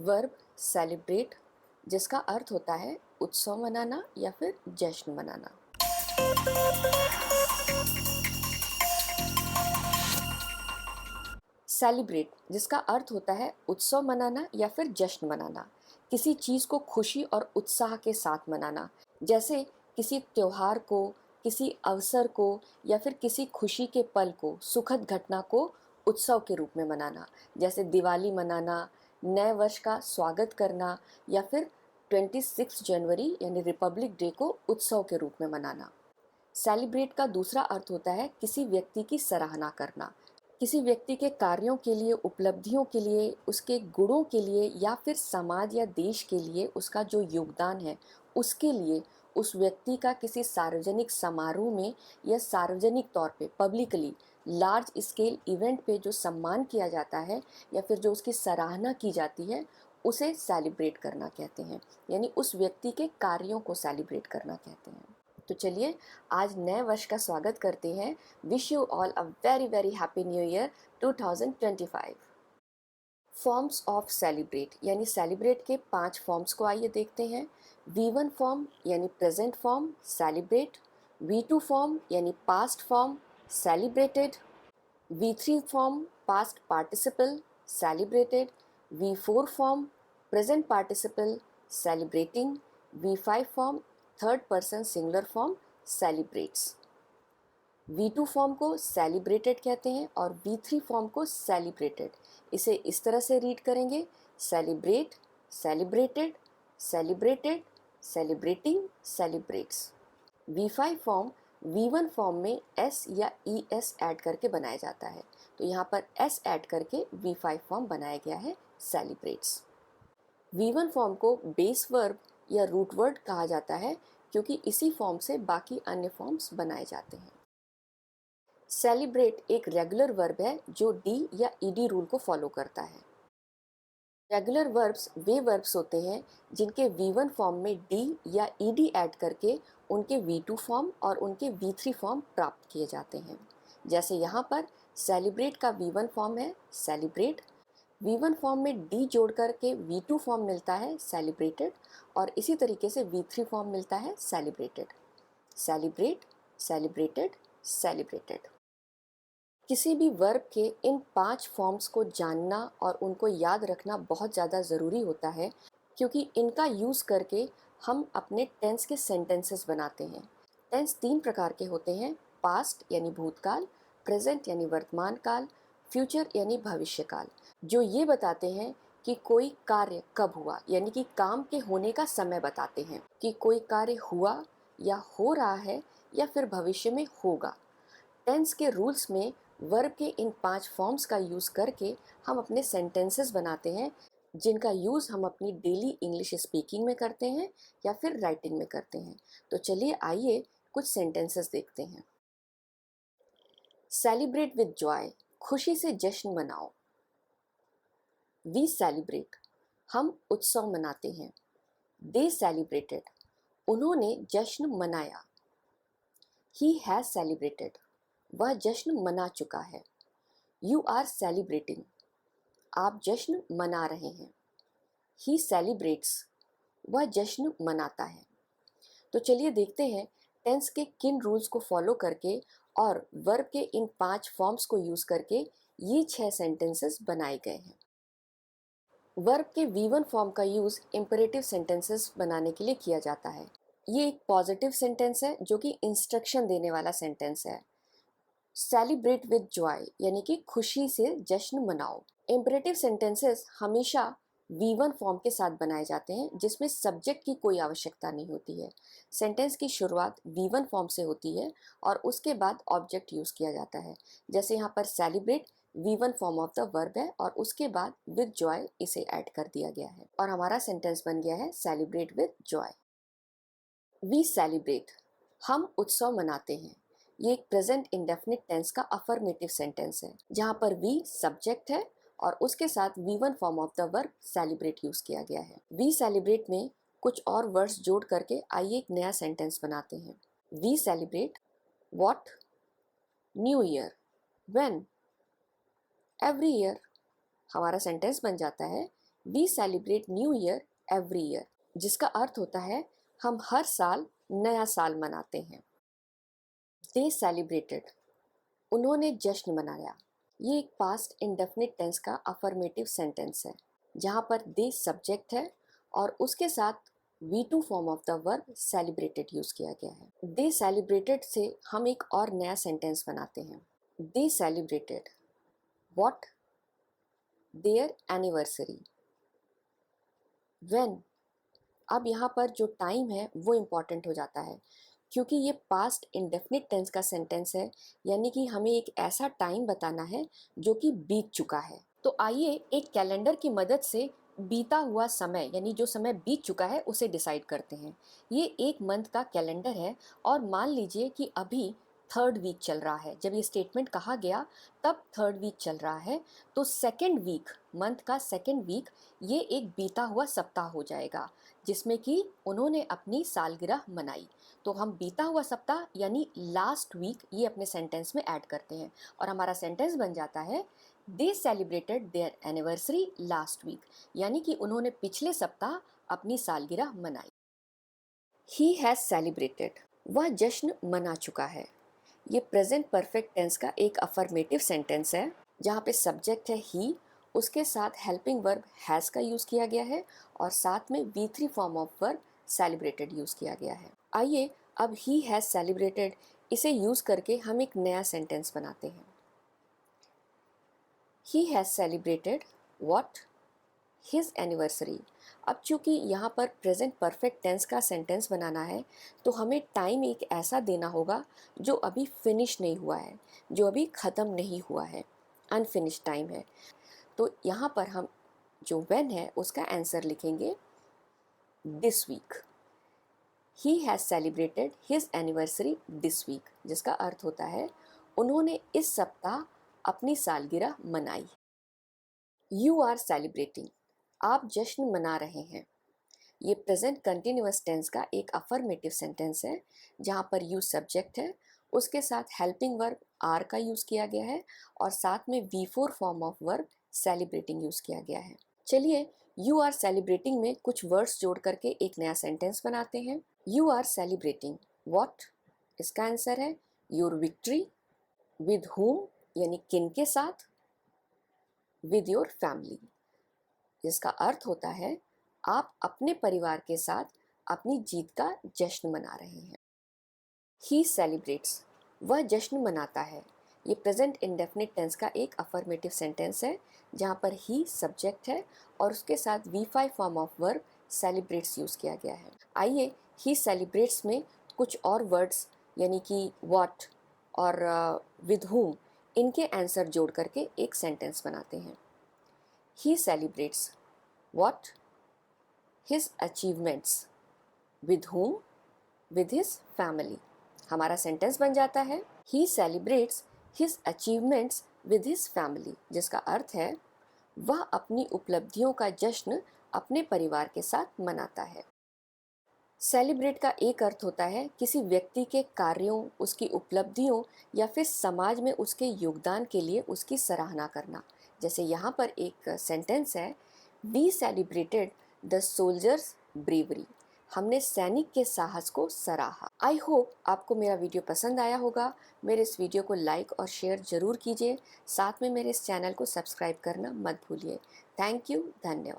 Verb celebrate, जिसका अर्थ होता है उत्सव मनाना या फिर जश्न मनाना। सेलिब्रेट, जिसका अर्थ होता है उत्सव मनाना या फिर जश्न मनाना, किसी चीज़ को खुशी और उत्साह के साथ मनाना, जैसे किसी त्योहार को, किसी अवसर को या फिर किसी खुशी के पल को, सुखद घटना को उत्सव के रूप में मनाना, जैसे दिवाली मनाना, नए वर्ष का स्वागत करना या फिर 26 जनवरी यानी रिपब्लिक डे को उत्सव के रूप में मनाना। सेलिब्रेट का दूसरा अर्थ होता है किसी व्यक्ति की सराहना करना, किसी व्यक्ति के कार्यों के लिए, उपलब्धियों के लिए, उसके गुणों के लिए या फिर समाज या देश के लिए उसका जो योगदान है उसके लिए उस व्यक्ति का किसी सार्वजनिक समारोह में या सार्वजनिक तौर पे पब्लिकली लार्ज स्केल इवेंट पे जो सम्मान किया जाता है या फिर जो उसकी सराहना की जाती है उसे सेलिब्रेट करना कहते हैं, यानी उस व्यक्ति के कार्यों को सेलिब्रेट करना कहते हैं। तो चलिए आज नए वर्ष का स्वागत करते हैं। Wish you all a very very happy new year 2025। Forms of celebrate यानी सेलिब्रेट के 5 फॉर्म्स को आइए देखते हैं। V1 फॉर्म यानी present form celebrate, V2 form यानी past form celebrated, V3 form past participle celebrated, V4 form present participle celebrating, V5 form third person singular form celebrates. V2 form को celebrated कहते हैं और V3 फॉर्म को celebrated. इसे इस तरह से रीड करेंगे, celebrate, celebrated, celebrated, celebrating, celebrates. V5 form V1 form में S या ES ऐड करके बनाया जाता है, तो यहाँ पर S ऐड करके V5 फॉर्म बनाया गया है सेलिब्रेट्स। V1 फॉर्म को बेस वर्ब या रूट वर्ड कहा जाता है क्योंकि इसी फॉर्म से बाकी अन्य फॉर्म्स बनाए जाते हैं। सेलिब्रेट एक रेगुलर वर्ब है जो डी या ईडी रूल को फॉलो करता है। रेगुलर वर्ब्स वे वर्ब्स होते हैं जिनके V1 फॉर्म में डी या ईडी ऐड करके उनके V2 फॉर्म और उनके V3 फॉर्म प्राप्त किए जाते हैं। जैसे यहाँ पर सेलिब्रेट का V1 फॉर्म है सेलिब्रेट, V1 फॉर्म में डी जोड़ करके V2 फॉर्म मिलता है सेलिब्रेटेड और इसी तरीके से V3 फॉर्म मिलता है सेलिब्रेटेड। Celebrate, celebrated, celebrated. किसी भी वर्ब के इन 5 फॉर्म्स को जानना और उनको याद रखना बहुत ज़्यादा ज़रूरी होता है क्योंकि इनका यूज़ करके हम अपने टेंस के सेंटेंसेस बनाते हैं। टेंस 3 प्रकार के होते हैं, पास्ट यानी भूतकाल, प्रेजेंट यानी वर्तमान काल, फ्यूचर यानी भविष्यकाल, जो ये बताते हैं कि कोई कार्य कब हुआ, यानी कि काम के होने का समय बताते हैं कि कोई कार्य हुआ या हो रहा है या फिर भविष्य में होगा। टेंस के रूल्स में वर्ब के इन 5 फॉर्म्स का यूज़ करके हम अपने सेंटेंसेस बनाते हैं जिनका यूज़ हम अपनी डेली इंग्लिश स्पीकिंग में करते हैं या फिर राइटिंग में करते हैं। तो चलिए आइए कुछ सेंटेंसेस देखते हैं। सेलिब्रेट विद जॉय, खुशी से जश्न मनाओ। वी सेलिब्रेट, हम उत्सव मनाते हैं। दे सेलिब्रेटेड, उन्होंने जश्न मनाया। ही हैज़ सेलिब्रेटेड, वह जश्न मना चुका है। यू आर सेलिब्रेटिंग, आप जश्न मना रहे हैं। ही सेलिब्रेट्स, वह जश्न मनाता है। तो चलिए देखते हैं टेंस के किन रूल्स को फॉलो करके और वर्ब के इन 5 फॉर्म्स को यूज़ करके ये 6 सेंटेंसेस बनाए गए हैं। वर्ब के V1 फॉर्म का यूज़ इम्परेटिव सेंटेंसेस बनाने के लिए किया जाता है। ये एक पॉजिटिव सेंटेंस है जो कि इंस्ट्रक्शन देने वाला सेंटेंस है। सेलिब्रेट विद जॉय यानी कि खुशी से जश्न मनाओ। इम्परेटिव सेंटेंसेस हमेशा V1 फॉर्म के साथ बनाए जाते हैं जिसमें सब्जेक्ट की कोई आवश्यकता नहीं होती है। सेंटेंस की शुरुआत V1 फॉर्म से होती है और उसके बाद ऑब्जेक्ट यूज़ किया जाता है। जैसे यहाँ पर celebrate V1 form of the verb है और उसके बाद विद जॉय इसे ऐड कर दिया गया है और हमारा सेंटेंस बन गया है celebrate with joy. We celebrate, हम उत्सव मनाते हैं। ये एक प्रेजेंट इंडेफिनिट टेंस का अफर्मेटिव सेंटेंस है जहाँ पर वी सब्जेक्ट है और उसके साथ V1 form of the verb celebrate use किया गया है। वी सेलिब्रेट में कुछ और वर्ड्स जोड़ करके आइए एक नया सेंटेंस बनाते हैं। We celebrate what, new year, when, every year. हमारा सेंटेंस बन जाता है we celebrate new year every year, जिसका अर्थ होता है हम हर साल नया साल मनाते हैं। दे सेलिब्रेटेड, उन्होंने जश्न मनाया। ये एक पास्ट इंडेफिनिट टेंस का अफर्मेटिव सेंटेंस है जहाँ पर दे सब्जेक्ट है और उसके साथ V2 form of the verb celebrated use किया गया है। दे सेलिब्रेटेड से हम एक और नया सेंटेंस बनाते हैं। They celebrated what? Their anniversary. When, अब यहाँ पर जो टाइम है वो इम्पॉर्टेंट हो जाता है क्योंकि ये पास्ट इंडेफिनिट टेंस का सेंटेंस है, यानी कि हमें एक ऐसा टाइम बताना है जो कि बीत चुका है। तो आइए एक कैलेंडर की मदद से बीता हुआ समय यानी जो समय बीत चुका है उसे डिसाइड करते हैं। ये एक मंथ का कैलेंडर है और मान लीजिए कि अभी थर्ड वीक चल रहा है। जब ये स्टेटमेंट कहा गया तब थर्ड वीक चल रहा है, तो सेकेंड वीक, मंथ का सेकेंड वीक, ये एक बीता हुआ सप्ताह हो जाएगा जिसमें कि उन्होंने अपनी सालगिरह मनाई। तो हम बीता हुआ सप्ताह यानी लास्ट वीक ये अपने सेंटेंस में ऐड करते हैं और हमारा सेंटेंस बन जाता है they celebrated their anniversary last week, यानी कि उन्होंने पिछले सप्ताह अपनी सालगिरह मनाई। ही हैज़ सेलिब्रेटेड, वह जश्न मना चुका है। ये प्रेजेंट परफेक्ट टेंस का एक अफर्मेटिव सेंटेंस है जहाँ पे सब्जेक्ट है ही, उसके साथ हेल्पिंग वर्ब हैज़ का यूज़ किया गया है और साथ में V3 form of verb celebrated use किया गया है। आइए अब ही हैज़ सेलिब्रेटेड इसे यूज़ करके हम एक नया सेंटेंस बनाते हैं। ही has celebrated what? His anniversary. अब चूंकि यहाँ पर प्रेजेंट परफेक्ट टेंस का सेंटेंस बनाना है तो हमें टाइम एक ऐसा देना होगा जो अभी फिनिश नहीं हुआ है, जो अभी ख़त्म नहीं हुआ है, अनफिनिश टाइम है। तो यहाँ पर हम जो व्हेन है उसका आंसर लिखेंगे this week. He has celebrated his anniversary this week, जिसका अर्थ होता है उन्होंने इस सप्ताह अपनी सालगिरह मनाई। यू आर सेलिब्रेटिंग, आप जश्न मना रहे हैं। ये प्रेजेंट कंटिन्यूअस टेंस का एक अफर्मेटिव सेंटेंस है जहाँ पर यू सब्जेक्ट है, उसके साथ हेल्पिंग वर्ब आर का यूज़ किया गया है और साथ में V4 form of verb celebrating use किया गया है। चलिए यू आर सेलिब्रेटिंग में कुछ वर्ड्स जोड़ करके एक नया सेंटेंस बनाते हैं। You are celebrating what? इसका आंसर है योर विक्ट्री। विद whom यानी किन के साथ? विद योर फैमिली, जिसका अर्थ होता है आप अपने परिवार के साथ अपनी जीत का जश्न मना रहे हैं। ही सेलिब्रेट्स, वह जश्न मनाता है। ये प्रेजेंट इंडेफिनिट टेंस का एक अफर्मेटिव सेंटेंस है जहाँ पर ही सब्जेक्ट है और उसके साथ V5 form of verb celebrates use किया गया है। आइए ही सेलिब्रेट्स में कुछ और वर्ड्स यानी कि व्हाट और विद whom, इनके आंसर जोड़ करके एक सेंटेंस बनाते हैं। He celebrates what? His achievements. With whom? With his family. हमारा सेंटेंस बन जाता है he celebrates his achievements with his family, जिसका अर्थ है वह अपनी उपलब्धियों का जश्न अपने परिवार के साथ मनाता है। सेलिब्रेट का एक अर्थ होता है किसी व्यक्ति के कार्यों, उसकी उपलब्धियों या फिर समाज में उसके योगदान के लिए उसकी सराहना करना। जैसे यहाँ पर एक सेंटेंस है we celebrated the soldiers' bravery, हमने सैनिक के साहस को सराहा। आई होप आपको मेरा वीडियो पसंद आया होगा। मेरे इस वीडियो को लाइक और शेयर ज़रूर कीजिए, साथ में मेरे इस चैनल को सब्सक्राइब करना मत भूलिए। थैंक यू, धन्यवाद।